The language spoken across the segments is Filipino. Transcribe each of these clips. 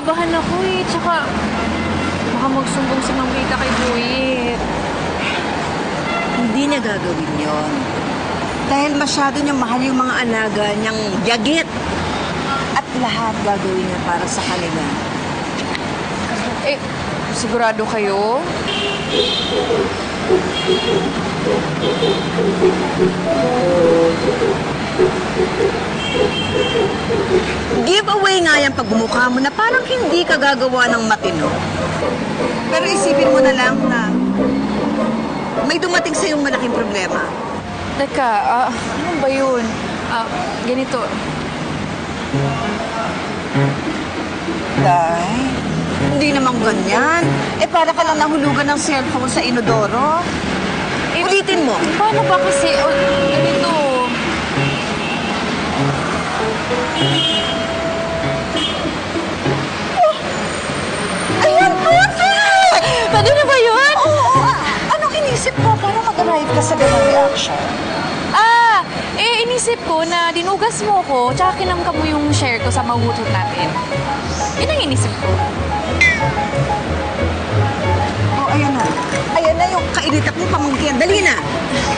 kinakabahan ako eh. Tsaka, baka magsumbong si Mang Rita kay Boyet. Hindi niya gagawin yon. Dahil masyado niyang mahal yung mga alaga niyang yagit. At lahat gagawin niya para sa kanila. Eh, sigurado kayo? Giveaway nga yan pag bumukha mo na parang hindi ka gagawa ng matino. Pero isipin mo na lang na may dumating sa iyong malaking problema. Teka, ano ba yun? Ganito. Day, hindi naman ganyan. Eh, para ka lang nahulugan ng cellphone sa inodoro. Ulitin mo. Paano ba kasi? Ganito. Ayan, perfect! Pwede na ba yun? Oo. Anong inisip mo para mag-arrive ka sa ganang reaction? Inisip ko na dinugas mo ko, tsaka kinamkam mo yung share ko sa mahutot natin. Yun ang inisip ko. Oh, ayan na. Ayan na yung kainitak mong pamangkin. Dali na.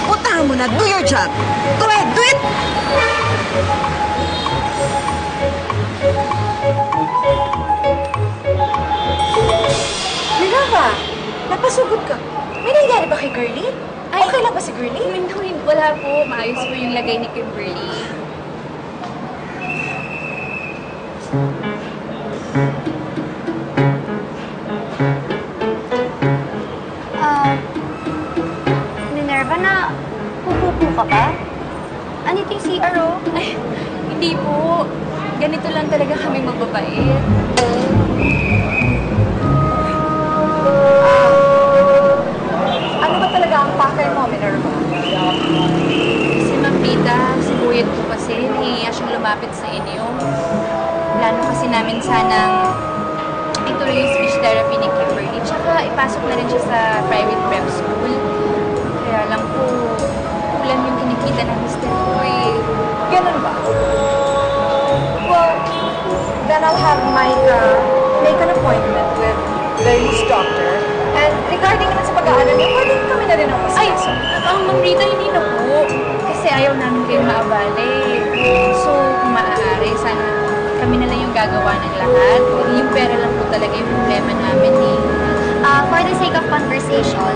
Puntahan mo na. Do your job. Go ahead. Do it! Minerva, napasugod ka. May nangyari ba kay Girlie? Ay, okay lang ba si Girlie? Wala po. Maayos po yung lagay ni Kimberly. Minerva, na pupupo ka ba? Anito yung CR, oh? Ay, hindi po. Ganito lang talaga kami magbabait. Ano ba talaga ang pakay mo, Minerva? Si Ma'am Rita, si Boyet po kasi, nahihiya siyang lumapit sa inyo. Plano kasi namin sanang ituloy yung speech therapy ni Kimberly. Tsaka ipasok na rin siya sa private prep school. Kaya lang po, kulang yung kinikita ng Mr. Boy. Ganun ba? Well, then I'll have Micah make an appointment with Girlie's doctor. And regarding naman sa pag-aaral niya, pwede kami na rin ang Ay, masaya. Ma'am Rita, hindi na po. Kasi ayaw namin kayo maabali. So, kung maaari, sana kami na lang yung gagawa ng lahat. Yung pera lang po talaga yung problema namin eh. For the sake of conversation,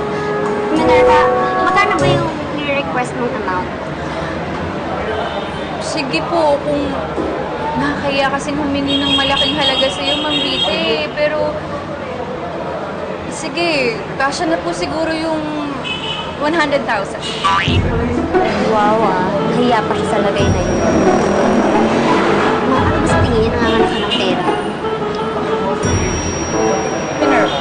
Minerva, magkano ba yung ni-request mong amount? Sige po, kung nakakaya kasing humingi ng malaking halaga sa'yo, Ma'am Rita eh. Pero, sige, kasya na po siguro yung 100,000. Wow, kaya pa siya sa lagay na yun. Ano ba sa tingin niya nanganganak ka ng pera? Minerva,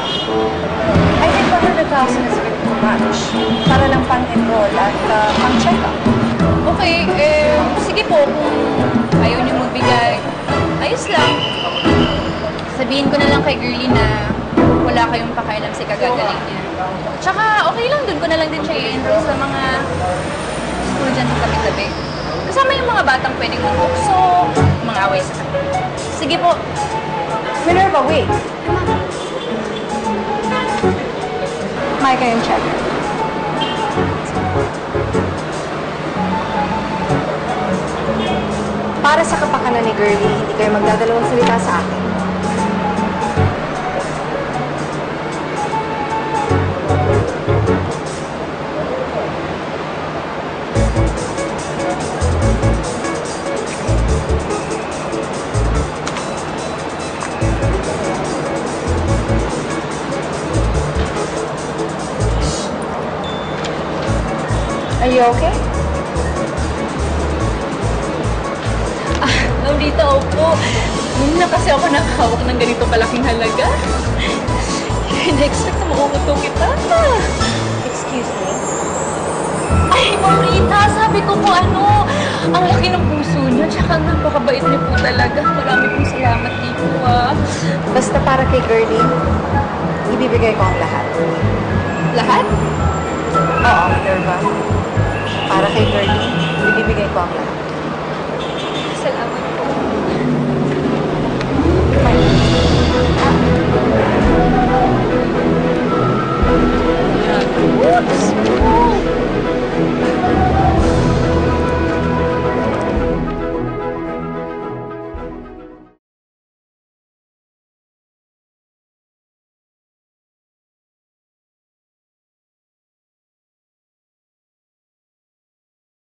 I think 100,000 is a bit too much. Para lang pang-enroll at pang-check-up. Okay, sige po, kung ayaw niyo magbigay, ayos lang. Sabihin ko na lang kay Girlie na wala kayong pakialam sa kagagaling niya. Tsaka, okay lang, dun ko na lang din siya i-enroll sa mga school dyan sa tabi-tabi. Kasama yung mga batang pwedeng magbukso, mga away sa kanya. Sige po. Minerva, wait. Micah yung check. Para sa kapakanan ni Girlie, hindi kayo magdadalawang salita sa akin. Are you okay? Dito, opo. Hindi na kasi ako nakahawak ng ganito kalaking halaga. Hindi na-expect na makukuto kita. Excuse me? Ay, Ma'am Rita, sabi ko po ang laki ng puso niyo, tsaka napakabait niyo po talaga. Marami pong salamat dito, Basta para kay Girlie, ibibigay ko ang lahat. Lahat? Oo, Minerva. Para kay Girlie, ibibigay ko ang lahat. Salamat